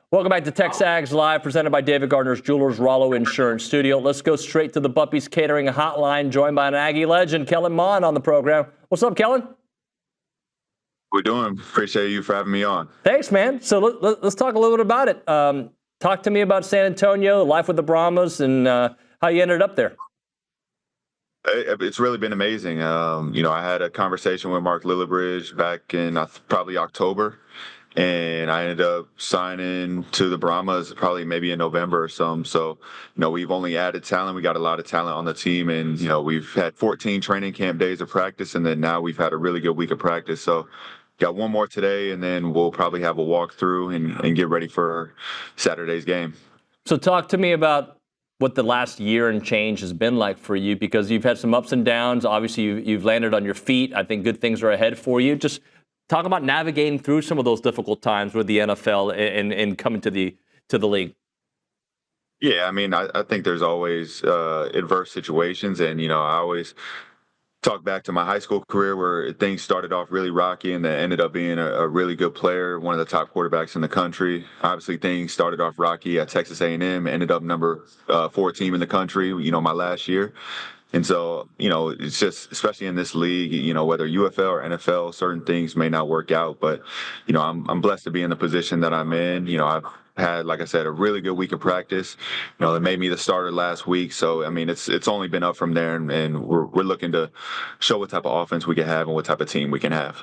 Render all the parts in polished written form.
Welcome back to TexAgs Live, presented by David Gardner's Jewelers, Rollo Insurance Studio. Let's go straight to the Buppies Catering Hotline, joined by an Aggie legend, Kellen Mond, on the program. What's up, Kellen? We're doing. Appreciate you for having me on. Thanks, man. So let's talk a little bit about it. Talk to me about San Antonio, life with the Brahmas, and how you ended up there. It's really been amazing. I had a conversation with Mark Lillibridge back in probably October. And I ended up signing to the Brahmas probably maybe in November or something. So, we've only added talent. We got a lot of talent on the team. And, we've had 14 training camp days of practice. And then now we've had a really good week of practice. So, got one more today. And then we'll probably have a walkthrough and get ready for Saturday's game. So talk to me about what the last year and change has been like for you, because you've had some ups and downs. Obviously, you've landed on your feet. I think good things are ahead for you. Just talk about navigating through some of those difficult times with the NFL and coming to the league. Yeah, I mean, I think there's always adverse situations, and I always talk back to my high school career where things started off really rocky and then ended up being a really good player, one of the top quarterbacks in the country. Obviously, things started off rocky at Texas A&M, ended up number 4 team in the country, my last year. And so, it's just, especially in this league, whether UFL or NFL, certain things may not work out. But, I'm blessed to be in the position that I'm in. I've had, like I said, a really good week of practice. It made me the starter last week. So, I mean, it's only been up from there. And we're looking to show what type of offense we can have and what type of team we can have.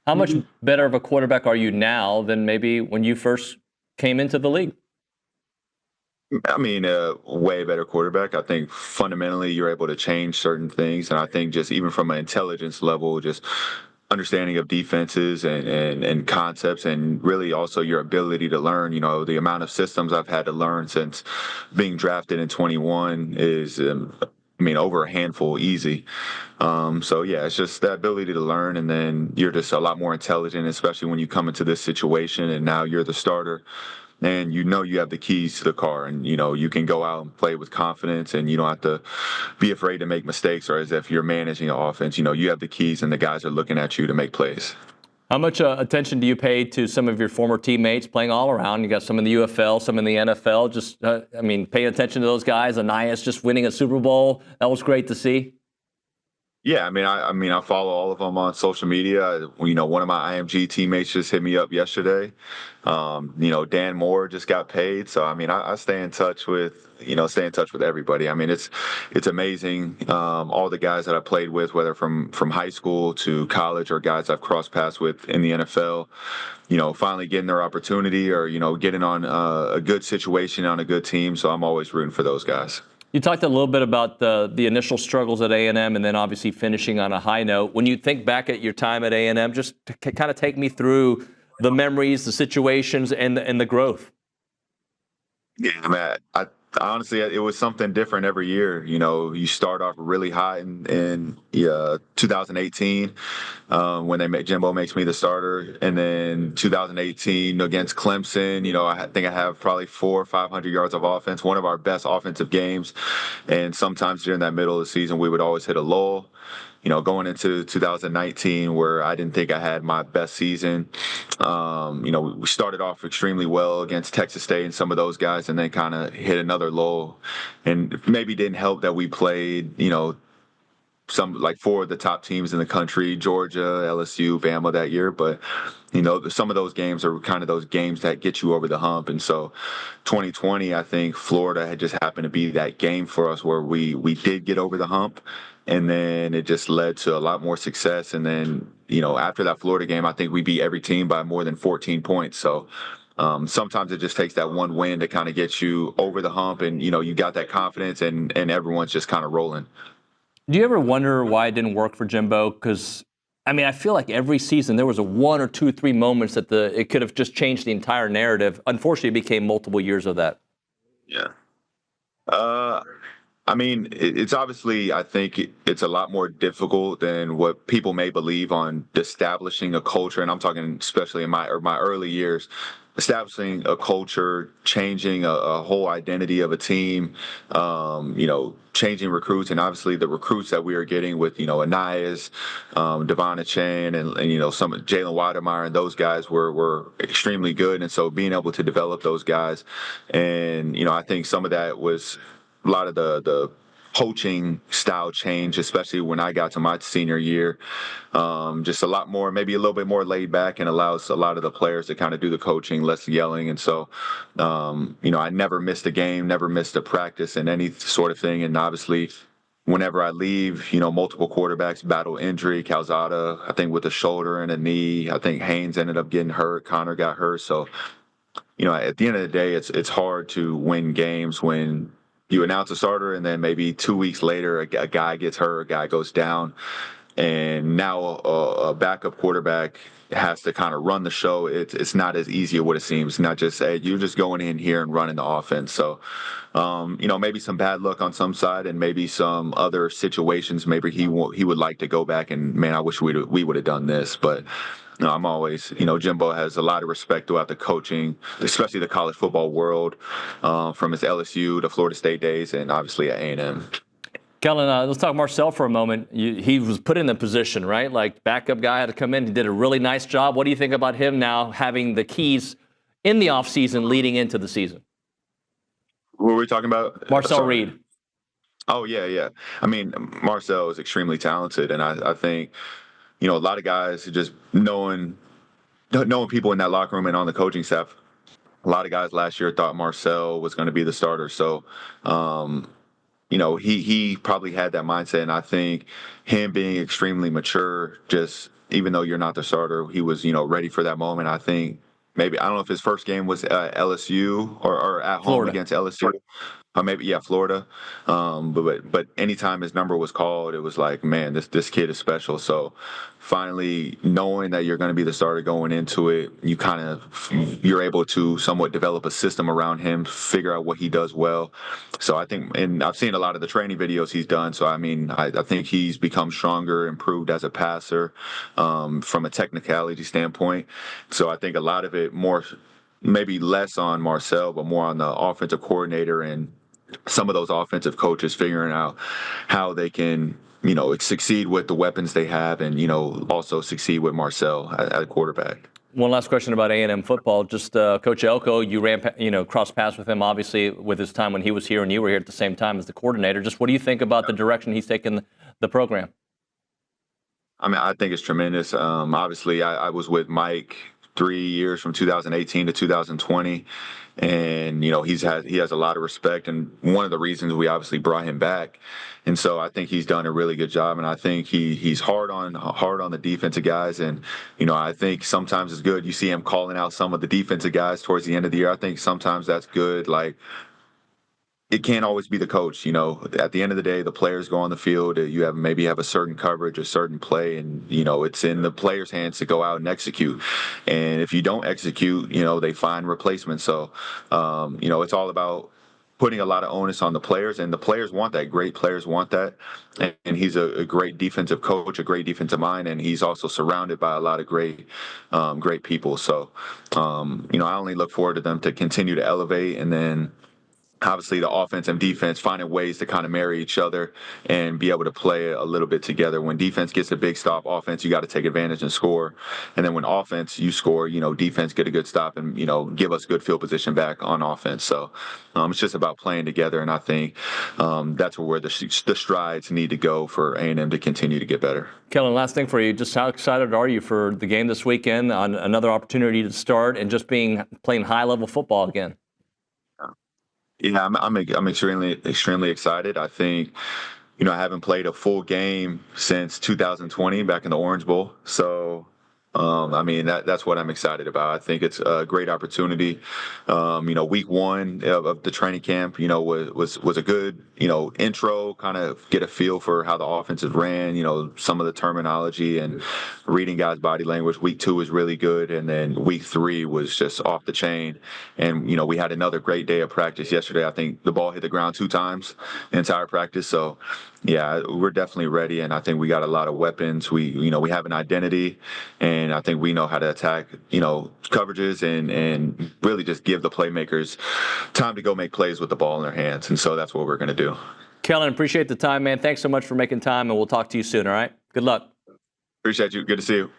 How much better of a quarterback are you now than maybe when you first came into the league? I mean, a way better quarterback. I think fundamentally you're able to change certain things. And I think just even from an intelligence level, just understanding of defenses and concepts, and really also your ability to learn, the amount of systems I've had to learn since being drafted in 21 is, over a handful, easy. So, yeah, it's just that ability to learn. And then you're just a lot more intelligent, especially when you come into this situation and now you're the starter. And you have the keys to the car, and you can go out and play with confidence, and you don't have to be afraid to make mistakes, or as if you're managing an offense. You have the keys, and the guys are looking at you to make plays. How much attention do you pay to some of your former teammates playing all around? You got some in the UFL, some in the NFL. Just, paying attention to those guys. Anias just winning a Super Bowl. That was great to see. Yeah, I follow all of them on social media. One of my IMG teammates just hit me up yesterday. Dan Moore just got paid, so I stay in touch with everybody. It's amazing. All the guys that I played with, whether from high school to college, or guys I've crossed paths with in the NFL, finally getting their opportunity, or getting on a good situation on a good team. So I'm always rooting for those guys. You talked a little bit about the initial struggles at A&M, and then obviously finishing on a high note. When you think back at your time at A&M, just kind of take me through the memories, the situations, and the growth. Yeah, I honestly, it was something different every year. You start off really hot in 2018 when Jimbo makes me the starter, and then 2018 against Clemson. I think I have probably 400 or 500 yards of offense, one of our best offensive games. And sometimes during that middle of the season, we would always hit a lull. Going into 2019, where I didn't think I had my best season. We started off extremely well against Texas State and some of those guys, and then kind of hit another lull. And maybe didn't help that we played, some like 4 of the top teams in the country, Georgia, LSU, Bama that year. But, some of those games are kind of those games that get you over the hump. And so 2020, I think Florida had just happened to be that game for us where we did get over the hump. And then it just led to a lot more success. And then, after that Florida game, I think we beat every team by more than 14 points. So sometimes it just takes that one win to kind of get you over the hump, and, you got that confidence, and everyone's just kind of rolling. Do you ever wonder why it didn't work for Jimbo? Because, I feel like every season there was a 1 or 2 or 3 moments that it could have just changed the entire narrative. Unfortunately, it became multiple years of that. Yeah. It's obviously, I think it's a lot more difficult than what people may believe on establishing a culture. And I'm talking especially in my early years. establishing a culture, changing a whole identity of a team, changing recruits, and obviously the recruits that we are getting with, Anais, Devon Achane, and some Jalen Wademeyer, and those guys were extremely good. And so being able to develop those guys, and I think some of that was a lot of the coaching style change, especially when I got to my senior year. Just a lot more, maybe a little bit more laid back, and allows a lot of the players to kind of do the coaching, less yelling. And so, I never missed a game, never missed a practice and any sort of thing. And obviously, whenever I leave, multiple quarterbacks battle injury. Calzada, I think, with a shoulder and a knee. I think Haynes ended up getting hurt. Connor got hurt. So, at the end of the day, it's hard to win games when you announce a starter and then maybe 2 weeks later a guy gets hurt, a guy goes down, and now a backup quarterback has to kind of run the show. It's not as easy as what it seems. Not just say you're just going in here and running the offense. So, maybe some bad luck on some side, and maybe some other situations. Maybe he would like to go back and, man, I wish we would have done this. But I'm always, Jimbo has a lot of respect throughout the coaching, especially the college football world, from his LSU to Florida State days, and obviously at A&M. Kellen, let's talk Marcel for a moment. He was put in the position, right? Like, backup guy had to come in. He did a really nice job. What do you think about him now having the keys in the offseason leading into the season? Who are we talking about? Marcel Reed. Oh, yeah. I mean, Marcel is extremely talented, and I think, a lot of guys just knowing people in that locker room and on the coaching staff, a lot of guys last year thought Marcel was going to be the starter. So, he probably had that mindset, and I think him being extremely mature, just even though you're not the starter, he was, ready for that moment. I think maybe, I don't know if his first game was at LSU or at home Florida. Against LSU. Maybe, Florida. But anytime his number was called, it was like, man, this kid is special. So finally knowing that you're going to be the starter going into it, you're able to somewhat develop a system around him, figure out what he does well. So I think, and I've seen a lot of the training videos he's done. So, I think he's become stronger, improved as a passer, from a technicality standpoint. So I think a lot of it more, maybe less on Marcel, but more on the offensive coordinator and some of those offensive coaches figuring out how they can, succeed with the weapons they have, and, also succeed with Marcel at quarterback. One last question about A&M football. Just Coach Elko, you ran, crossed paths with him, obviously, with his time when he was here and you were here at the same time as the coordinator. Just what do you think about the direction he's taken the program? I think it's tremendous. Obviously, I was with Mike 3 years from 2018 to 2020. And, he has a lot of respect, and one of the reasons we obviously brought him back. And so I think he's done a really good job, and I think he's hard on the defensive guys. And, I think sometimes it's good. You see him calling out some of the defensive guys towards the end of the year. I think sometimes that's good. Like, it can't always be the coach. At the end of the day, the players go on the field. You maybe have a certain coverage, a certain play, and, it's in the players' hands to go out and execute. And if you don't execute, they find replacements. So, it's all about putting a lot of onus on the players, and the players want that. Great players want that. And he's a great defensive coach, a great defensive mind, and he's also surrounded by a lot of great people. So, I only look forward to them to continue to elevate, and then obviously the offense and defense finding ways to kind of marry each other and be able to play a little bit together. When defense gets a big stop, offense, you got to take advantage and score. And then when offense, you score, defense get a good stop and, give us good field position back on offense. So it's just about playing together. And I think that's where the strides need to go for A&M to continue to get better. Kellen, last thing for you. Just how excited are you for the game this weekend, on another opportunity to start and just playing high-level football again? Yeah, I'm extremely excited. I think, I haven't played a full game since 2020 back in the Orange Bowl. So, that's what I'm excited about. I think it's a great opportunity. Week one of the training camp, was a good, intro, kind of get a feel for how the offenses ran, some of the terminology and reading guys' body language. Week two was really good. And then week three was just off the chain. And, we had another great day of practice yesterday. I think the ball hit the ground 2 times entire practice. So, Yeah, we're definitely ready, and I think we got a lot of weapons. We have an identity, and I think we know how to attack, coverages and really just give the playmakers time to go make plays with the ball in their hands. And so that's what we're going to do. Kellen, appreciate the time, man. Thanks so much for making time, and we'll talk to you soon, all right? Good luck. Appreciate you. Good to see you.